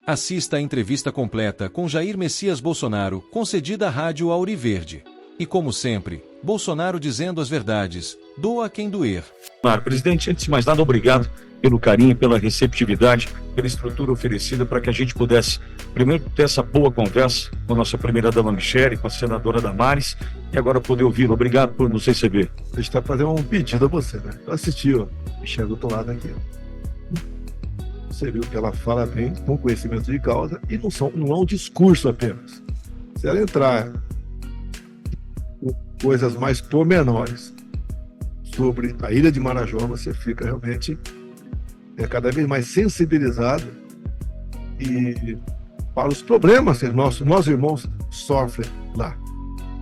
Assista a entrevista completa com Jair Messias Bolsonaro, concedida à Rádio Auriverde. E como sempre, Bolsonaro dizendo as verdades, doa quem doer. Claro, presidente, antes de mais nada, obrigado pelo carinho, pela receptividade, pela estrutura oferecida para que a gente pudesse, primeiro, ter essa boa conversa com a nossa primeira-dama Michele, com a senadora Damares, e agora poder ouvi-la. Obrigado por nos receber. A gente está fazendo um pedido a você, né? Eu assisti, ó, Michele do outro lado aqui. Você viu que ela fala bem, com conhecimento de causa, e não é um discurso apenas. Se ela entrar com coisas mais pormenores sobre a Ilha de Marajó, você fica realmente cada vez mais sensibilizado e para os problemas que nossos irmãos sofrem lá.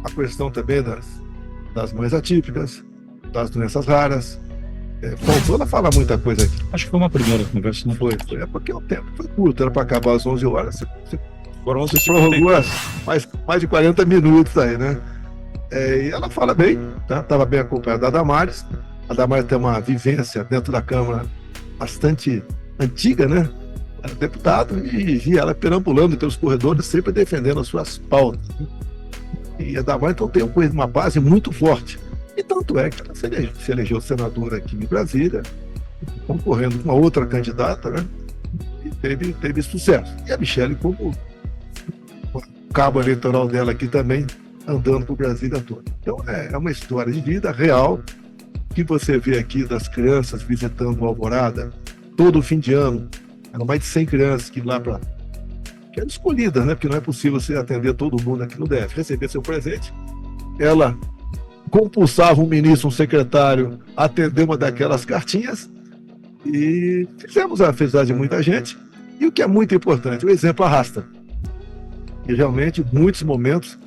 A questão também das mães atípicas, das doenças raras. Faltou ela falar muita coisa aqui. Acho que foi uma primeira conversa, não foi? É porque o tempo foi curto, era para acabar às 11 horas. Você prorrogou mais de 40 minutos aí, né? E ela fala bem, tá? Estava bem acompanhada da Damares. A Damares tem uma vivência dentro da Câmara bastante antiga, né? Era deputado e via ela perambulando pelos corredores, sempre defendendo as suas pautas. E a Damares então tem uma base muito forte. E tanto é que ela se elegeu senadora aqui em Brasília, concorrendo com uma outra candidata, né? E teve sucesso. E a Michele, como o cabo eleitoral dela aqui também, andando por Brasília toda. Então é uma história de vida real, que você vê aqui das crianças visitando o Alvorada, todo fim de ano. Eram mais de 100 crianças que lá que eram escolhidas, né? Porque não é possível você atender todo mundo aqui no DF, receber seu presente. Ela compulsava um ministro, um secretário, a atender uma daquelas cartinhas, e fizemos a felicidade de muita gente. E o que é muito importante, o exemplo arrasta. E realmente, muitos momentos,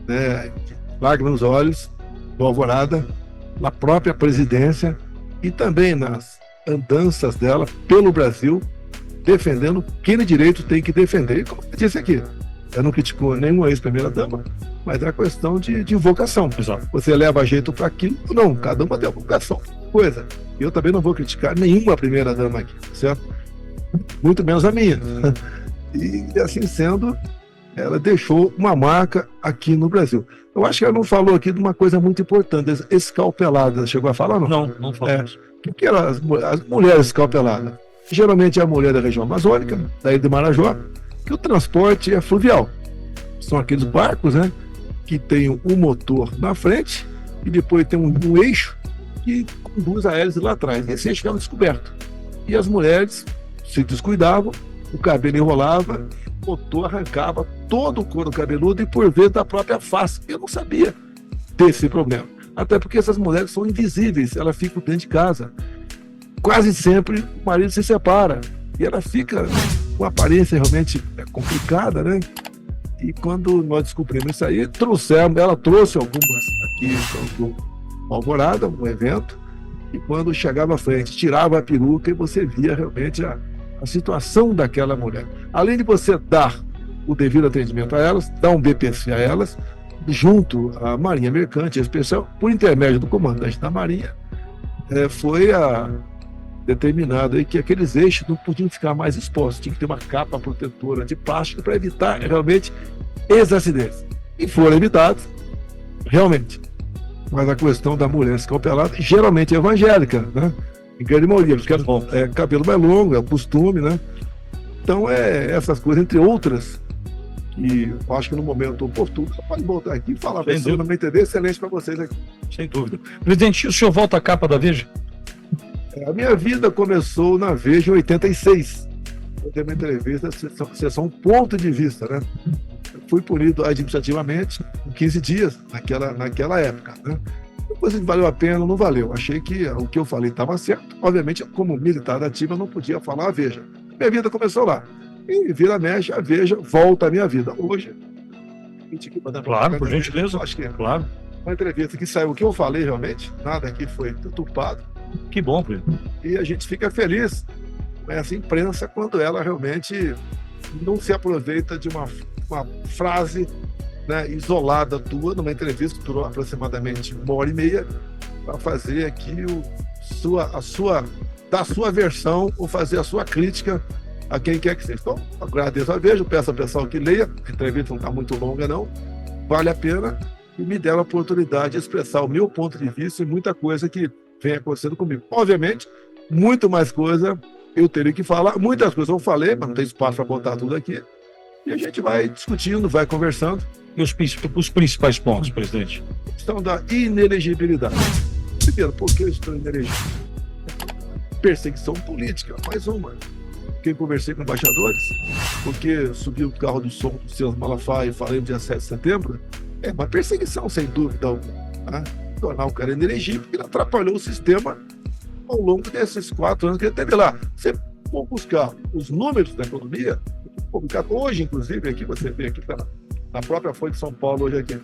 né, lágrimas nos olhos, do Alvorada, na própria presidência e também nas andanças dela pelo Brasil, defendendo quem de direito tem que defender. E como eu disse aqui, ela não criticou nenhuma ex-primeira-dama, mas é a questão de vocação. Exato. Você leva jeito para aquilo ou não, cada uma tem uma vocação. Coisa. Eu também não vou criticar nenhuma primeira-dama aqui, certo? Muito menos a minha. E assim sendo, ela deixou uma marca aqui no Brasil. Eu acho que ela não falou aqui de uma coisa muito importante, escalpelada. Chegou a falar, não? Não falou. O que eram as mulheres escalpeladas? Geralmente é a mulher da região amazônica, da Ilha de Marajó, que o transporte é fluvial. São aqueles barcos, né, que tem um motor na frente e depois tem um eixo que conduz a hélice lá atrás. Esse eixo ficava descoberto. E as mulheres se descuidavam, o cabelo enrolava, o motor arrancava todo o couro cabeludo e por vezes da própria face. Eu não sabia desse problema. Até porque essas mulheres são invisíveis, elas ficam dentro de casa. Quase sempre o marido se separa e ela fica com uma aparência realmente complicada, né? E quando nós descobrimos isso aí, ela trouxe algumas aqui do Alvorada, um evento, e quando chegava à frente, tirava a peruca e você via realmente a situação daquela mulher. Além de você dar o devido atendimento a elas, dar um BPC a elas, junto à Marinha Mercante Especial, por intermédio do comandante da Marinha, foi determinado aí que aqueles eixos não podiam ficar mais expostos, tinha que ter uma capa protetora de plástico para evitar realmente esses acidentes. E foram evitados, realmente. Mas a questão da mulher escalpelada, geralmente é evangélica, né? Em grande maioria, porque é cabelo mais longo, é o costume, né? Então, essas coisas, entre outras, que eu acho que no momento oportuno, você pode voltar aqui e falar, não me entender, excelente para vocês aqui. Sem dúvida. Presidente, o senhor volta à capa da Veja? A minha vida começou na Veja em 86. Eu dei uma entrevista, sessão ponto de vista, né? Eu fui punido administrativamente em 15 dias naquela época, né? Depois se valeu a pena, não valeu. Achei que o que eu falei estava certo. Obviamente, como militar ativa, eu não podia falar a Veja. Minha vida começou lá. E vira mexe, a Veja volta à minha vida. Hoje, claro, por gentileza. Acho que é. Claro. Uma entrevista que saiu o que eu falei realmente, nada aqui foi tupado. Que bom, presidente. E a gente fica feliz com essa imprensa quando ela realmente não se aproveita de uma frase, né, isolada tua, numa entrevista que durou aproximadamente 1h30, para fazer aqui dar a sua versão ou fazer a sua crítica a quem quer que seja. Então, agradeço a Veja, peço ao pessoal que leia, a entrevista não está muito longa não, vale a pena, e me deram a oportunidade de expressar o meu ponto de vista e muita coisa que vem acontecendo comigo. Obviamente, muito mais coisa eu teria que falar, muitas coisas eu falei, mas não tem espaço para botar tudo aqui, e a gente vai discutindo, vai conversando. E os principais pontos, presidente? A questão da inelegibilidade. Primeiro, por que eu estou inelegível? Perseguição política, mais uma. Porque eu conversei com embaixadores, porque subi o carro do som do Silas Malafaia e falei no dia 7 de setembro, é uma perseguição, sem dúvida alguma. Tá? Tornar o cara inelegível, porque ele atrapalhou o sistema ao longo desses 4 anos que ele teve lá. Você for buscar os números da economia, publicado hoje, inclusive, aqui você vê aqui, tá na própria Folha de São Paulo, hoje aqui,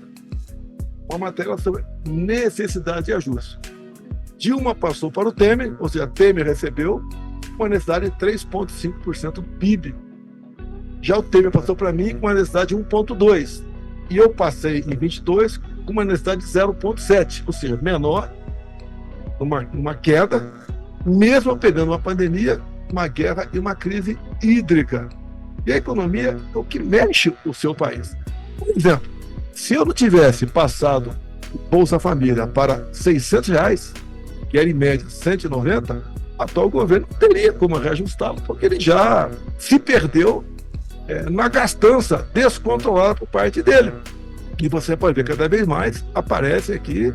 uma matéria sobre necessidade de ajuste. Dilma passou para o Temer, ou seja, Temer recebeu uma necessidade de 3,5% do PIB. Já o Temer passou para mim com uma necessidade de 1,2%. E eu passei em 22 com uma necessidade de 0,7%, ou seja, menor, uma queda, mesmo pegando uma pandemia, uma guerra e uma crise hídrica. E a economia é o que mexe o seu país. Por exemplo, se eu não tivesse passado o Bolsa Família para R$600, que era em média 190, o atual governo não teria como reajustá-lo, porque ele já se perdeu na gastança descontrolada por parte dele. E você pode ver, cada vez mais aparece aqui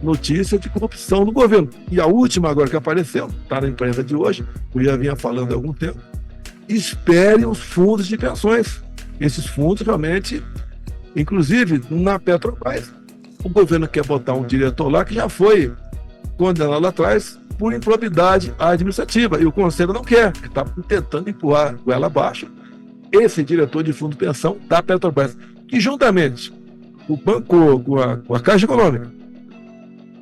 notícia de corrupção no governo. E a última agora que apareceu, está na imprensa de hoje, eu já vinha falando há algum tempo, espere os fundos de pensões. Esses fundos realmente, inclusive na Petrobras, o governo quer botar um diretor lá que já foi condenado lá atrás por improbidade administrativa, e o Conselho não quer, está tentando empurrar goela abaixo esse diretor de fundo de pensão da Petrobras, que juntamente o banco, com a Caixa Econômica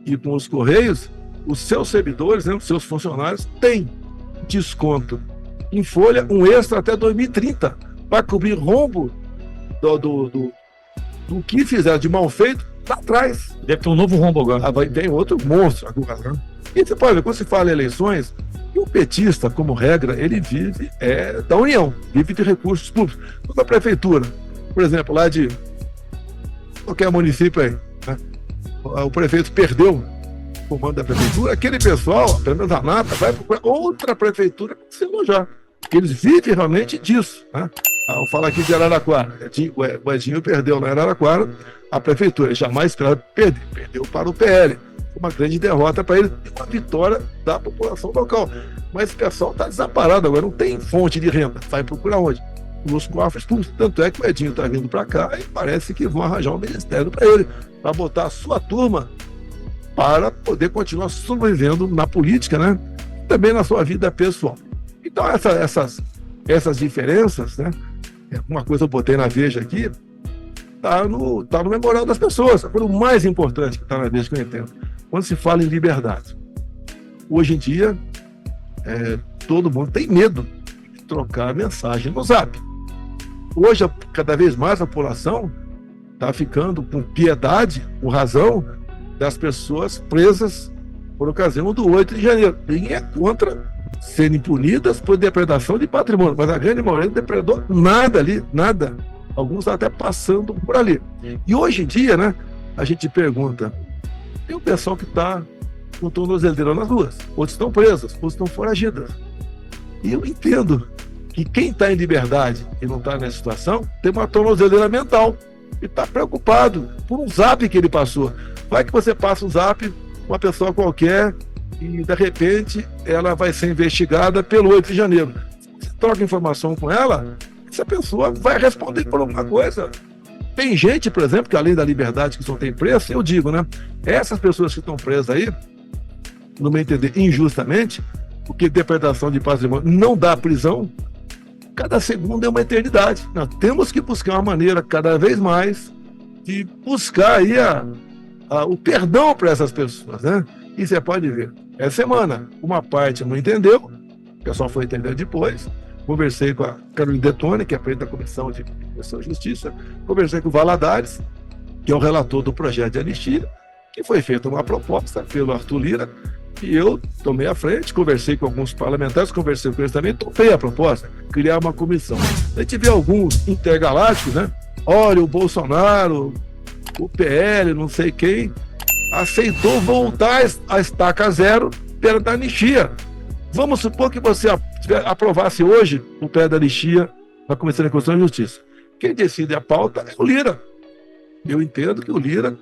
e com os Correios, os seus servidores, os seus funcionários têm desconto em folha, um extra até 2030, para cobrir rombo do que fizeram de mal feito lá atrás. Deve ter um novo rombo agora. Tem outro monstro agora. E você pode ver, quando se fala em eleições, o petista, como regra, ele vive da União, vive de recursos públicos. Toda a prefeitura, por exemplo, lá de qualquer município aí, né? O prefeito perdeu o comando da prefeitura, aquele pessoal, pelo menos a nata, vai procurar outra prefeitura para se alojar. Porque eles vivem realmente disso. Né? Vou falar aqui de Araraquara. O Edinho perdeu na Araraquara a prefeitura. Ele jamais esperava perder. Perdeu para o PL. Uma grande derrota para ele e uma vitória da população local. Mas o pessoal está desamparado agora, não tem fonte de renda. Vai procurar onde? Nos cofres públicos. Tanto é que o Edinho está vindo para cá e parece que vão arranjar um ministério para ele, para botar a sua turma para poder continuar sobrevivendo na política, né? Também na sua vida pessoal. Então, essas diferenças, né? Uma coisa eu botei na Veja aqui, tá no memorial das pessoas. Agora, o mais importante que está na Veja, que eu entendo, quando se fala em liberdade. Hoje em dia, todo mundo tem medo de trocar mensagem no Zap. Hoje, cada vez mais a população está ficando com piedade, com razão, das pessoas presas por ocasião do 8 de janeiro. Ninguém é contra serem punidas por depredação de patrimônio, mas a grande maioria não depredou nada ali, nada. Alguns estão até passando por ali. E hoje em dia, né, a gente pergunta, tem um pessoal que está com tornozeleira nas ruas, outros estão presos, outros estão foragidos. E eu entendo que quem está em liberdade e não está nessa situação tem uma tornozeleira mental e está preocupado por um zap que ele passou. Vai que você passa um zap, uma pessoa qualquer, e de repente ela vai ser investigada pelo 8 de janeiro. Se você troca informação com ela, essa pessoa vai responder por alguma coisa. Tem gente, por exemplo, que além da liberdade que só tem preço, eu digo, né? Essas pessoas que estão presas aí, no meu entender, injustamente, porque depredação de patrimônio não dá prisão, cada segundo é uma eternidade. Nós temos que buscar uma maneira cada vez mais de buscar aí o perdão para essas pessoas, né? E você pode ver, essa semana, uma parte não entendeu, o pessoal foi entender depois. Conversei com a Carolina Detone, que é a presidente da Comissão de Constituição e Justiça, conversei com o Valadares, que é o relator do projeto de anistia, que foi feita uma proposta pelo Arthur Lira, E eu tomei a frente, conversei com alguns parlamentares, conversei com eles também, topei a proposta, criar uma comissão. A gente vê alguns intergalácticos, né? Olha, o Bolsonaro, o PL, não sei quem, aceitou voltar a estaca zero perante a anistia. Vamos supor que você aprovasse hoje o pé da anistia na Comissão de Constituição e Justiça. Quem decide a pauta é o Lira. Eu entendo que o Lira,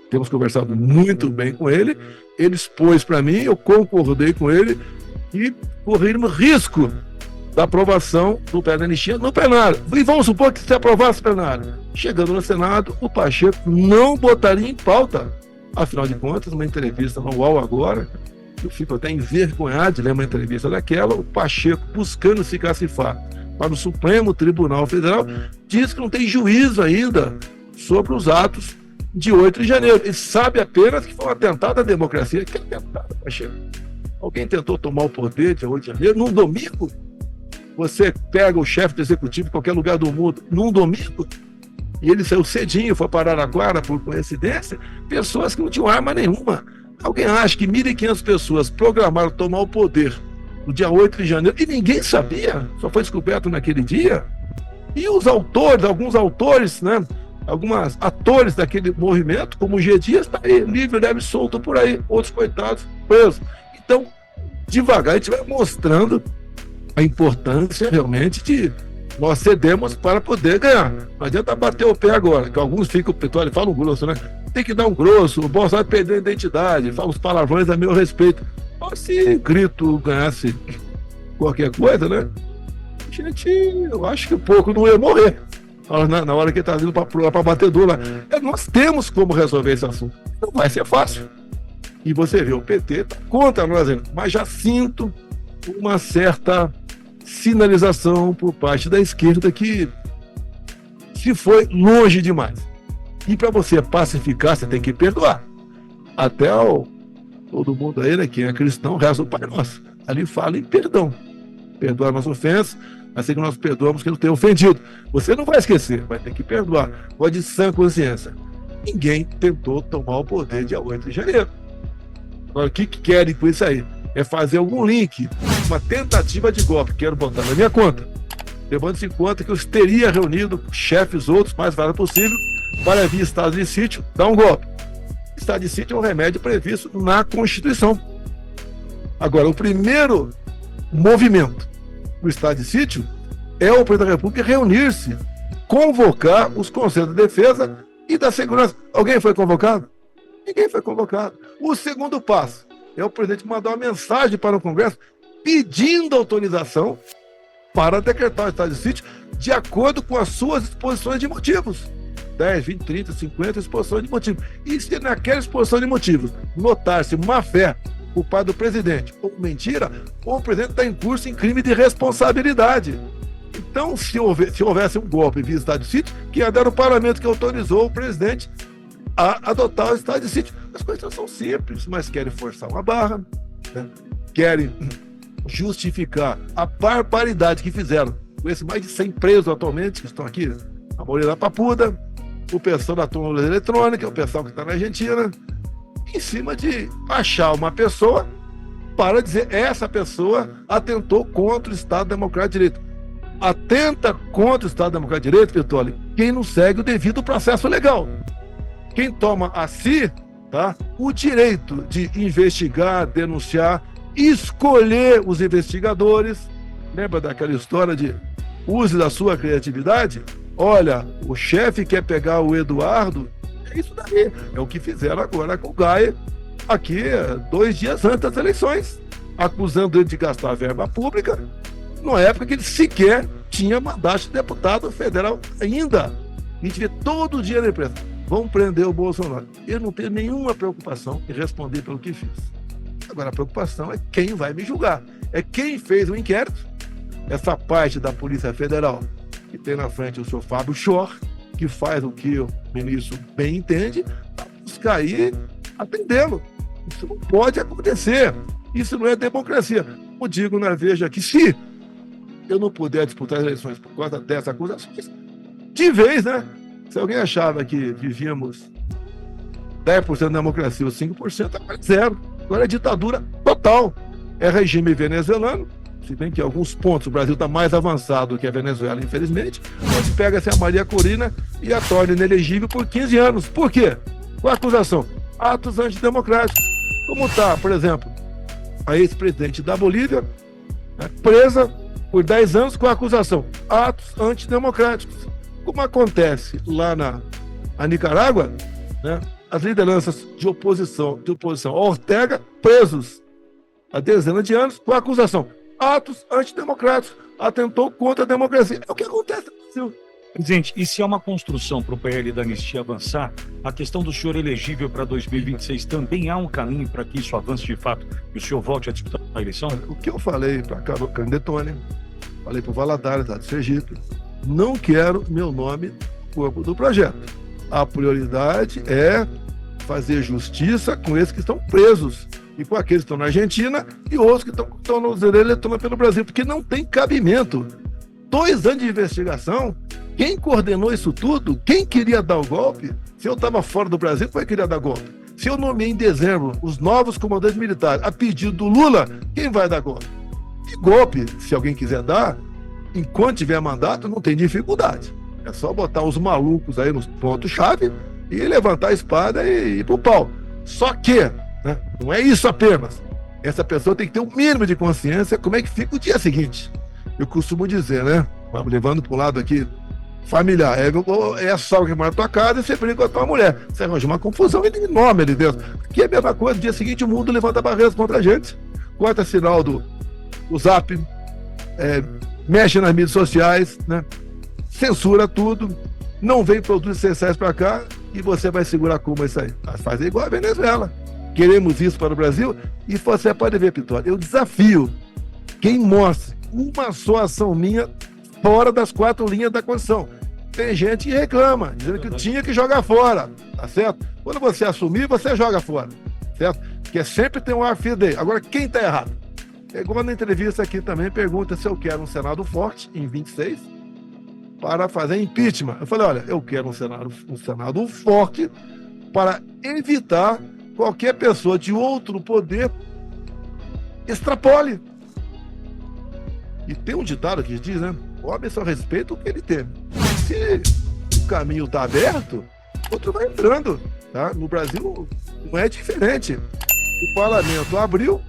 temos conversado muito bem com ele, ele expôs para mim, eu concordei com ele e corremos risco da aprovação do pé da anistia no plenário. E vamos supor que se aprovasse o plenário. Chegando no Senado, o Pacheco não botaria em pauta. Afinal de contas, uma entrevista no UOL agora, eu fico até envergonhado de ler uma entrevista daquela, o Pacheco buscando se cacifar para o Supremo Tribunal Federal, diz que não tem juízo ainda sobre os atos de 8 de janeiro. Ele sabe apenas que foi um atentado à democracia. Que atentado, Pacheco? Alguém tentou tomar o poder dia 8 de janeiro num domingo? Você pega o chefe do executivo em qualquer lugar do mundo num domingo, e ele saiu cedinho, foi para Araraquara por coincidência, pessoas que não tinham arma nenhuma. Alguém acha que 1.500 pessoas programaram tomar o poder no dia 8 de janeiro e ninguém sabia? Só foi descoberto naquele dia? E os autores, alguns autores, né? Alguns atores daquele movimento, como o G. Dias, está aí, livre, leve, solto por aí, outros coitados presos. Então, devagar, a gente vai mostrando a importância realmente de nós cedemos para poder ganhar. Não adianta bater o pé agora, que alguns ficam, e falam grosso, né? Tem que dar um grosso, o Bolsonaro perdeu a identidade, fala os palavrões a meu respeito. Mas se Grito ganhasse qualquer coisa, né? Gente, eu acho que pouco não ia morrer. Na hora que ele está vindo para batedor lá. Nós temos como resolver esse assunto. Não vai ser fácil. E você vê, o PT está contra nós ainda, mas já sinto uma certa sinalização por parte da esquerda que se foi longe demais. E para você pacificar, você tem que perdoar. Até todo mundo aí, né, quem é cristão, reza o Pai Nosso. Ali fala em perdão. Perdoar nossas ofensas, assim que nós perdoamos quem nos tem ofendido. Você não vai esquecer, vai ter que perdoar. Pode de sã consciência. Ninguém tentou tomar o poder dia 8 de janeiro. Agora, o que querem com isso aí? É fazer algum link, uma tentativa de golpe. Quero botar na minha conta. Levando-se em conta que eu teria reunido chefes outros, mais vários possível, para via estado de sítio, dar um golpe. Estado de sítio é um remédio previsto na Constituição. Agora, o primeiro movimento do estado de sítio é o presidente da República reunir-se, convocar os conselhos de defesa e da segurança. Alguém foi convocado? Ninguém foi convocado. O segundo passo é o presidente mandar uma mensagem para o Congresso pedindo autorização para decretar o estado de sítio de acordo com as suas exposições de motivos. 10, 20, 30, 50 exposições de motivos. E se naquela exposição de motivos notar-se má fé por parte do presidente ou mentira, ou o presidente está em curso em crime de responsabilidade. Então, se houvesse um golpe via estado de sítio, que ia dar o parlamento que autorizou o presidente a adotar o estado de sítio. As coisas são simples, mas querem forçar uma barra, né? Querem justificar a barbaridade que fizeram com esses mais de 100 presos atualmente, que estão aqui, a maioria da Papuda, o pessoal da turma eletrônica, o pessoal que está na Argentina, em cima de achar uma pessoa para dizer essa pessoa atentou contra o Estado Democrático de Direito. Atenta contra o Estado Democrático de Direito, Vitória, quem não segue o devido processo legal. Quem toma a si, tá, o direito de investigar, denunciar, escolher os investigadores. Lembra daquela história de use da sua criatividade? Olha, o chefe quer pegar o Eduardo, é isso daí. É o que fizeram agora com o Gaia, aqui 2 dias antes das eleições, acusando ele de gastar verba pública, numa época que ele sequer tinha mandato de deputado federal ainda. A gente vê todo dia na imprensa, vão prender o Bolsonaro. Eu não tenho nenhuma preocupação em responder pelo que fiz. Agora, a preocupação é quem vai me julgar. É quem fez o inquérito, essa parte da Polícia Federal, que tem na frente o senhor Fábio Schor, que faz o que o ministro bem entende, para buscar aí atendê-lo. Isso não pode acontecer. Isso não é democracia. Como digo na Veja que se eu não puder disputar as eleições por causa dessas acusações, de vez, né? Se alguém achava que vivíamos 10% de democracia ou 5%, agora é zero. Agora é ditadura total. É regime venezuelano, se bem que em alguns pontos o Brasil está mais avançado que a Venezuela, infelizmente, onde pega-se a Maria Corina e a torna inelegível por 15 anos. Por quê? Qual a acusação? Atos antidemocráticos. Como está, por exemplo, a ex-presidente da Bolívia, né, presa por 10 anos com a acusação atos antidemocráticos. Como acontece lá na Nicarágua, né, as lideranças de oposição a Ortega presos há dezenas de anos com a acusação atos antidemocráticos, atentou contra a democracia. É o que acontece no Brasil. Presidente, e se é uma construção para o PL da anistia avançar, a questão do senhor elegível para 2026 também há um caminho para que isso avance de fato e o senhor volte a disputar a eleição? O que eu falei para Carlos Candetone, falei para o Valadares, lá do Sergipe, não quero meu nome no corpo do projeto. A prioridade é fazer justiça com esses que estão presos e com aqueles que estão na Argentina e outros que estão com tornozeleira eletrônica pelo Brasil, porque não tem cabimento. 2 anos de investigação, quem coordenou isso tudo, quem queria dar o golpe, se eu estava fora do Brasil, quem queria dar golpe? Se eu nomeei em dezembro os novos comandantes militares a pedido do Lula, quem vai dar golpe? E golpe, se alguém quiser dar, enquanto tiver mandato, não tem dificuldade. É só botar os malucos aí nos pontos-chave e levantar a espada e ir pro pau. Só que, né, não é isso apenas. Essa pessoa tem que ter um mínimo de consciência como é que fica o dia seguinte. Eu costumo dizer, né? Levando para um lado aqui familiar. É a sogra que mora na tua casa e você briga com a tua mulher. Você arranja uma confusão enorme ali dentro. Aqui é a mesma coisa. No dia seguinte o mundo levanta barreiras contra a gente. Corta sinal do Zap, mexe nas mídias sociais, né? Censura tudo. Não vem produtos essenciais para cá e você vai segurar como isso aí. Mas faz igual a Venezuela. Queremos isso para o Brasil e você pode ver, Pitório. Eu desafio quem mostre uma só ação minha fora das 4 linhas da Constituição. Tem gente que reclama, dizendo que tinha que jogar fora, tá certo? Quando você assumir, você joga fora, certo? Porque sempre tem um ar fidei. Agora, quem tá errado? É igual na entrevista aqui também, pergunta se eu quero um Senado forte, em 26, para fazer impeachment. Eu falei, olha, eu quero um Senado forte para evitar qualquer pessoa de outro poder extrapole. E tem um ditado que diz, né? O homem só respeita o que ele tem. Se o caminho está aberto, outro vai entrando. Tá? No Brasil não é diferente. O parlamento abriu,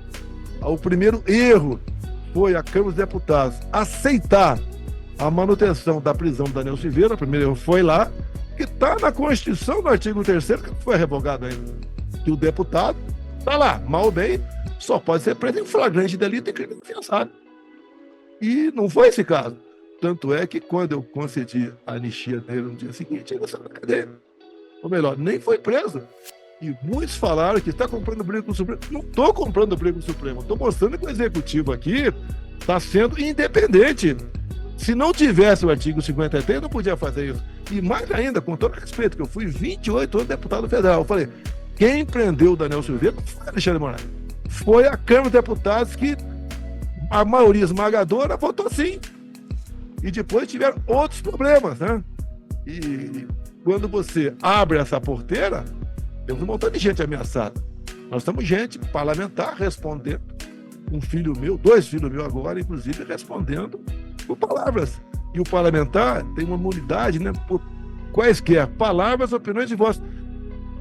o primeiro erro foi a Câmara dos Deputados aceitar a manutenção da prisão do Daniel Silveira. O primeiro erro foi lá, que está na Constituição, no artigo 3º, que não foi revogado ainda. Que o deputado está lá, mal ou bem, só pode ser preso em flagrante delito e crime afiançado. E não foi esse caso. Tanto é que quando eu concedi a anistia dele no dia seguinte, ele saiu da cadeia. Ou melhor, nem foi preso. E muitos falaram que está comprando briga com o Supremo. Não estou comprando briga com o Supremo. Estou mostrando que o Executivo aqui está sendo independente. Se não tivesse o artigo 53, não podia fazer isso. E mais ainda, com todo respeito, que eu fui 28 anos deputado federal. Eu falei, quem prendeu o Daniel Silveira não foi Alexandre de Moraes. Foi a Câmara dos Deputados que a maioria esmagadora votou sim. E depois tiveram outros problemas, né? E quando você abre essa porteira, temos um montão de gente ameaçada. Nós estamos gente parlamentar respondendo. Um filho meu, 2 filhos meus agora, inclusive, respondendo por palavras. E o parlamentar tem uma imunidade, né? Por quaisquer palavras, opiniões e vozes.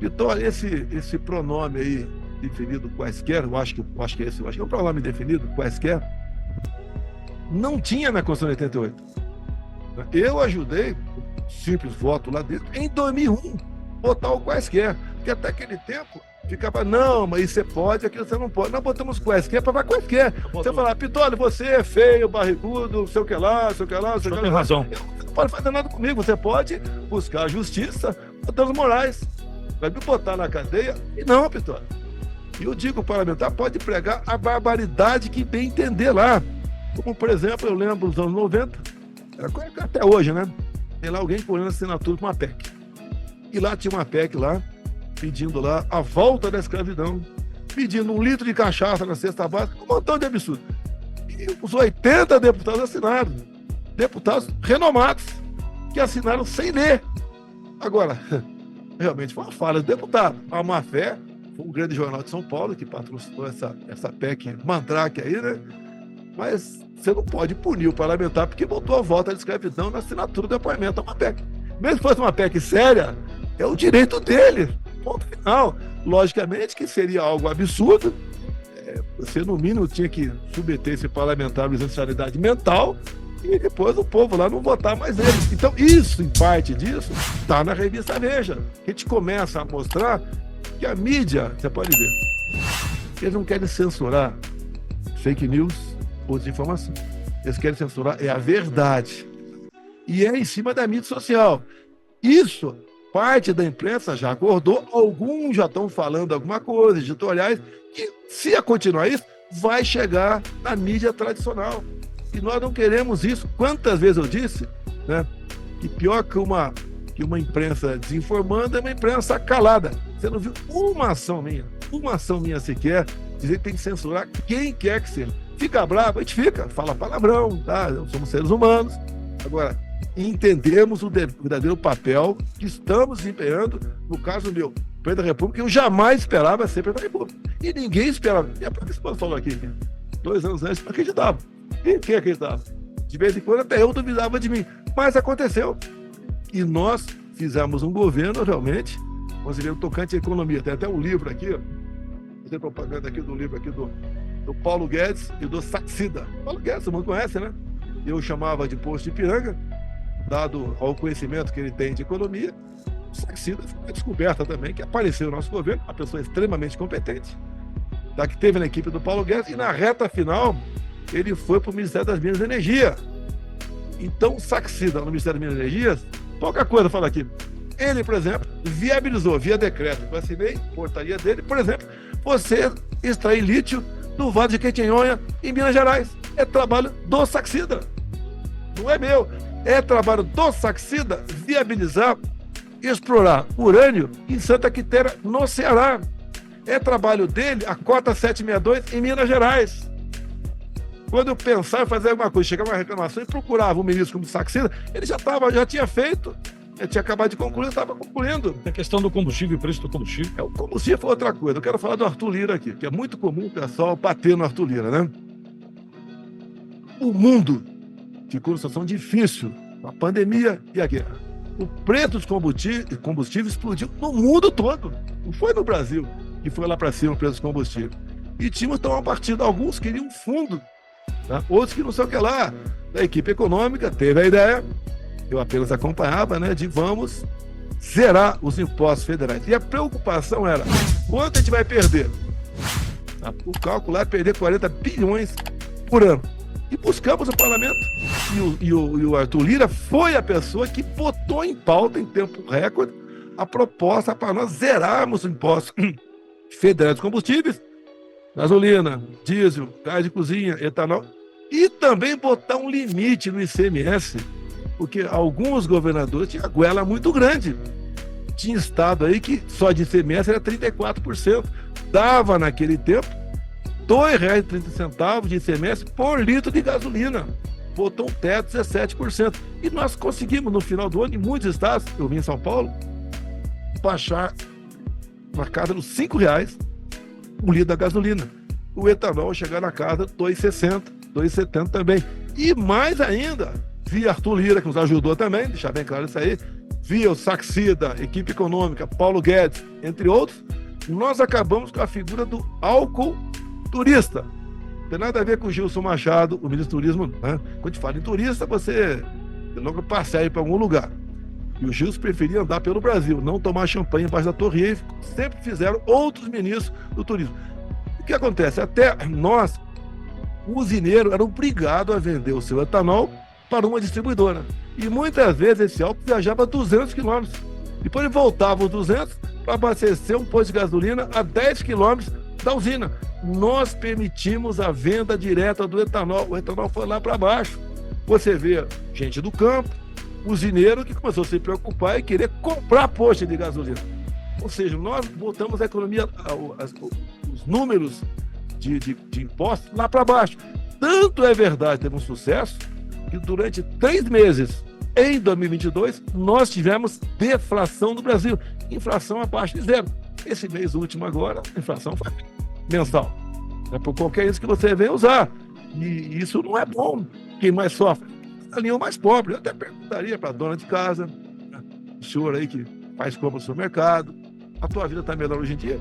Então, esse pronome aí, definido quaisquer, eu acho que é um pronome definido, quaisquer, não tinha na Constituição de 88. Eu ajudei, simples voto lá dentro, em 2001, botar o quaisquer, porque até aquele tempo ficava, não, mas isso você pode, aquilo você não pode. Nós botamos quaisquer para falar. Você falar, Pitório, você é feio, barrigudo, sei o que lá. Você tem razão. Você não pode fazer nada comigo, você pode buscar a justiça, botando morais. Vai me botar na cadeia? E não, Pitório. E eu digo, o parlamentar pode pregar a barbaridade que bem entender lá. Como, por exemplo, eu lembro dos anos 90, até hoje, né? Tem lá alguém colhendo assinatura para uma PEC. E lá tinha uma PEC lá, pedindo lá a volta da escravidão, pedindo 1 litro de cachaça na cesta básica, um montão de absurdo. E os 80 deputados assinaram. Deputados renomados, que assinaram sem ler. Agora, realmente foi uma falha do deputado, uma má fé, Foi um grande jornal de São Paulo que patrocinou essa PEC Mandrake aí, né? Mas você não pode punir o parlamentar porque botou a volta de escravidão na assinatura do depoimento a uma PEC. Mesmo que fosse uma PEC séria, é o direito dele. Ponto final. Logicamente que seria algo absurdo. Você, no mínimo, tinha que submeter esse parlamentar à insanidade mental e depois o povo lá não votar mais nele. Então, isso, em parte disso, está na revista Veja. A gente começa a mostrar que a mídia, você pode ver, eles não querem censurar fake news ou desinformação. Eles querem censurar a verdade. E é em cima da mídia social. Isso, parte da imprensa já acordou, alguns já estão falando alguma coisa, editoriais, que se continuar isso, vai chegar na mídia tradicional. E nós não queremos isso. Quantas vezes eu disse, né, que pior que uma imprensa desinformando é uma imprensa calada. Você não viu uma ação minha sequer, dizer que tem que censurar quem quer que seja. Fica bravo, a gente fica, fala palavrão, tá? Somos seres humanos. Agora, entendemos o verdadeiro papel que estamos desempenhando. No caso meu, presidente da República, eu jamais esperava ser presidente da República. E ninguém esperava. E é por que você falou aqui, 2 anos antes, não acreditava. Quem acreditava? De vez em quando até eu duvidava de mim. Mas aconteceu. E nós fizemos um governo realmente, considerando tocante à economia. Tem até um livro aqui, tem propaganda aqui do livro aqui do Paulo Guedes e do Saxida. Paulo Guedes, todo mundo conhece, né? Eu chamava de Poço de Ipiranga, dado ao conhecimento que ele tem de economia. O Saxida foi uma descoberta também, que apareceu no nosso governo, uma pessoa extremamente competente, da que teve na equipe do Paulo Guedes, e na reta final ele foi para o Ministério das Minas e Energia. Então, o Saxida no Ministério das Minas e Energia, pouca coisa fala aqui. Ele, por exemplo, viabilizou via decreto, eu assinei, portaria dele, por exemplo, você extrair lítio do Vale de Jequitinhonha, em Minas Gerais. É trabalho do Saxida. Não é meu. É trabalho do Saxida viabilizar, explorar urânio em Santa Quitéria, no Ceará. É trabalho dele a cota 762 em Minas Gerais. Quando eu pensava em fazer alguma coisa, chegava uma reclamação e procurava um ministro como Saxida, ele já tinha feito. Ele tinha acabado de concluir, estava concluindo. A questão do combustível e o preço do combustível. O combustível foi outra coisa. Eu quero falar do Arthur Lira aqui, que é muito comum o pessoal bater no Arthur Lira, né? O mundo ficou numa situação difícil, a pandemia e a guerra. O preço dos combustíveis explodiu no mundo todo. Não foi no Brasil que foi lá para cima o preço dos combustíveis. E tínhamos que tomar uma partida. Alguns queriam um fundo, tá? Outros que não sei o que lá. A equipe econômica teve a ideia, eu apenas acompanhava, né, de vamos zerar os impostos federais. E a preocupação era, quanto a gente vai perder? O cálculo é perder 40 bilhões por ano. E buscamos o parlamento. E o Arthur Lira foi a pessoa que botou em pauta, em tempo recorde, a proposta para nós zerarmos os impostos federais dos combustíveis, gasolina, diesel, gás de cozinha, etanol, e também botar um limite no ICMS, porque alguns governadores tinham a goela muito grande. Tinha estado aí que só de ICMS era 34%. Dava, naquele tempo, R$ 2,30 de ICMS por litro de gasolina. Botou um teto de 17%. E nós conseguimos, no final do ano, em muitos estados, eu vim em São Paulo, baixar na casa dos R$ 5,00 o litro da gasolina. O etanol chegar na casa de R$ 2,60, R$ 2,70 também. E mais ainda, via Arthur Lira, que nos ajudou também, deixar bem claro isso aí, via o Saxida, equipe econômica, Paulo Guedes, entre outros, nós acabamos com a figura do álcool turista. Não tem nada a ver com o Gilson Machado, o ministro do Turismo, né? Quando a gente fala em turista, você logo passeia para algum lugar. E o Gilson preferia andar pelo Brasil, não tomar champanhe embaixo da Torre Eiffel, sempre fizeram outros ministros do turismo. O que acontece? Até nós, o usineiro, era obrigado a vender o seu etanol para uma distribuidora. E muitas vezes esse álcool viajava 200 quilômetros. Depois ele voltava os 200 para abastecer um posto de gasolina a 10 quilômetros da usina. Nós permitimos a venda direta do etanol. O etanol foi lá para baixo. Você vê gente do campo, usineiro, que começou a se preocupar e querer comprar posto de gasolina. Ou seja, nós botamos a economia, os números de impostos lá para baixo. Tanto é verdade, teve um sucesso, que durante 3 meses, em 2022, nós tivemos deflação no Brasil. Inflação abaixo de 0. Esse mês último agora, a inflação foi mensal. É por qualquer isso que você vem usar. E isso não é bom. Quem mais sofre? A linha mais pobre. Eu até perguntaria para a dona de casa, né? O senhor aí que faz compra no supermercado, a tua vida está melhor hoje em dia?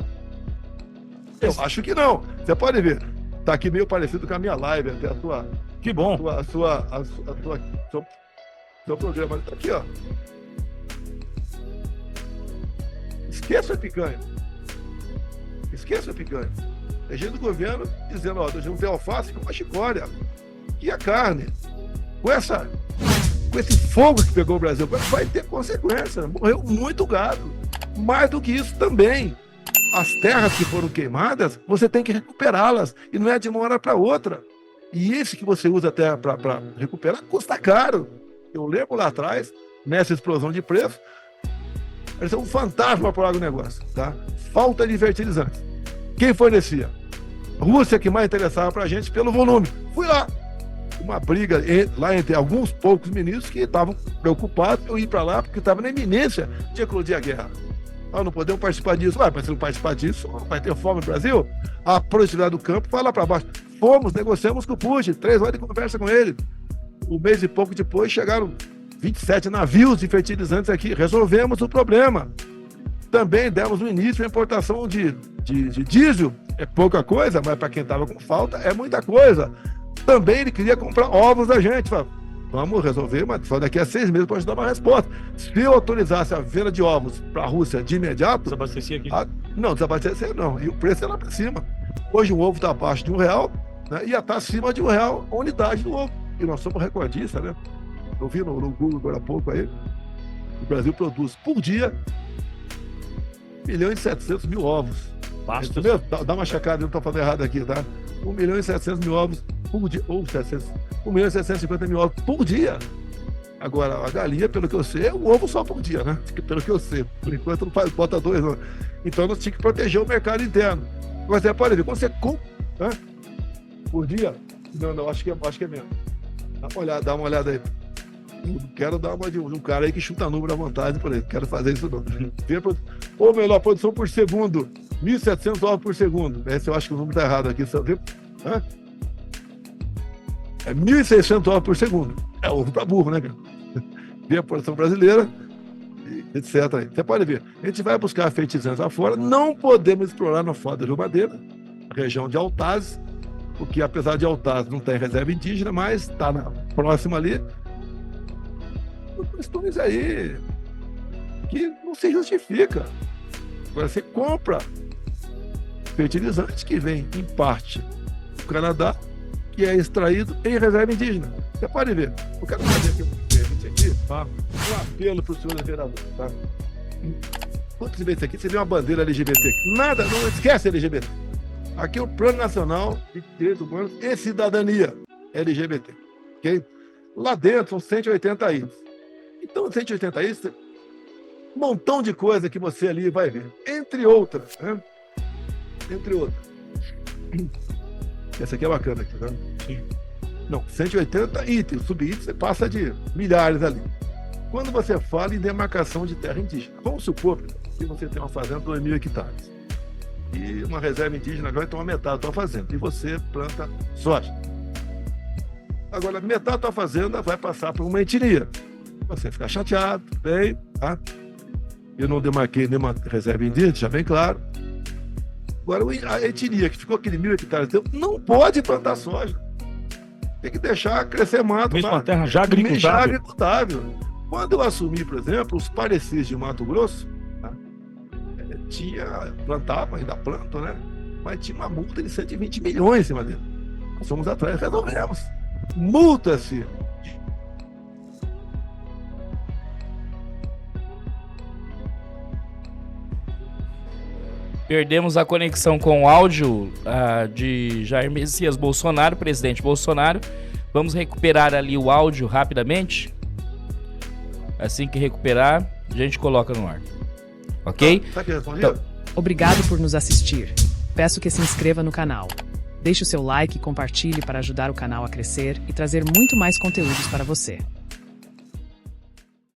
Eu acho que não. Você pode ver. Está aqui meio parecido com a minha live, até a tua. Que bom. Seu programa. Está aqui, ó. Esqueça a picanha. Esqueça a picanha. É gente do governo dizendo, ó, não tem alface com uma chicória. E a carne? Com esse fogo que pegou o Brasil, vai ter consequência. Morreu muito gado. Mais do que isso também. As terras que foram queimadas, você tem que recuperá-las. E não é de uma hora para outra. E esse que você usa até para recuperar custa caro. Eu lembro lá atrás, nessa explosão de preço, parecia um fantasma para o agronegócio. Tá? Falta de fertilizantes. Quem fornecia? Rússia, que mais interessava para a gente pelo volume. Fui lá. Uma briga lá entre alguns poucos ministros que estavam preocupados em ir para lá porque estava na iminência de eclodir a guerra. Nós não podemos participar disso. Mas se não participar disso, não vai ter fome no Brasil. A produtividade do campo vai lá para baixo. Fomos, negociamos com o Putin, 3 horas de conversa com ele. Um mês e pouco depois chegaram 27 navios de fertilizantes aqui. Resolvemos o problema. Também demos o início à importação de diesel. É pouca coisa, mas para quem estava com falta é muita coisa. Também ele queria comprar ovos da gente. Falei, vamos resolver, mas só daqui a 6 meses para a gente dar uma resposta. Se eu autorizasse a venda de ovos para a Rússia de imediato... Desabastecia aqui? Não, desabastecia não. E o preço é lá para cima. Hoje um ovo está abaixo de R$1, né, e está acima de R$1 a unidade do ovo. E nós somos recordistas, né? Eu vi no Google agora há pouco aí. O Brasil produz por dia 1.700.000 ovos. Basta. Dá uma checada, eu não estou falando errado aqui, tá? 1.700.000 ovos por dia, ou 1.750.000 ovos por dia. Agora, a galinha, pelo que eu sei, é um ovo só por dia, né? Pelo que eu sei. Por enquanto não faz, bota 2, não. Então nós tínhamos que proteger o mercado interno. Agora você pode ver, quando você compra, né? Por dia, não, acho que é menos. Dá uma olhada aí. Eu não quero dar uma de um cara aí que chuta número à vontade por aí. Não quero fazer isso não. Ou melhor, produção por segundo. 1.700 ovos por segundo. Esse eu acho que o número está errado aqui. Hã? É 1.600 ovos por segundo. É ovo para burro, né, cara? Vê a produção brasileira, etc. Você pode ver. A gente vai buscar fertilizantes lá fora. Não podemos explorar na Foz do Rio Madeira, região de Altaz, porque apesar de Altaz não tem reserva indígena, mas está próxima ali. Questões aí que não se justifica. Agora você compra fertilizante que vem em parte do Canadá, que é extraído em reserva indígena. Você pode ver. Eu quero fazer aqui um apelo para o senhor vereador. Tá? Quando você vê isso aqui, você vê uma bandeira LGBT. Nada, não esquece LGBT. Aqui é o Plano Nacional de Direitos Humanos e Cidadania LGBT. Okay? Lá dentro são 180 itens. Então, 180 itens, um montão de coisa que você ali vai ver. Entre outras, né? Entre outras. Essa aqui é bacana, aqui, tá? Sim. Não, 180 itens. Sub-itens, você passa de milhares ali. Quando você fala em demarcação de terra indígena, vamos supor que você tem uma fazenda de 2.000 hectares. E uma reserva indígena vai tomar metade da tua fazenda. E você planta soja. Agora, metade da tua fazenda vai passar por uma etnia. Você ficar chateado, bem, tá? Eu não demarquei nenhuma reserva indígena, já bem claro. Agora, a etnia que ficou aquele 1.000 hectares, não pode plantar soja. Tem que deixar crescer mato. Mesmo uma terra já agricultável. Quando eu assumi, por exemplo, os parecis de Mato Grosso, tá? Plantava, ainda plantam, né? Mas tinha uma multa de 120 milhões em cima dele. Nós fomos atrás, resolvemos. Multa-se. Perdemos a conexão com o áudio de Jair Messias Bolsonaro, presidente Bolsonaro. Vamos recuperar ali o áudio rapidamente. Assim que recuperar, a gente coloca no ar. Ok? Então, obrigado por nos assistir. Peço que se inscreva no canal. Deixe o seu like e compartilhe para ajudar o canal a crescer e trazer muito mais conteúdos para você.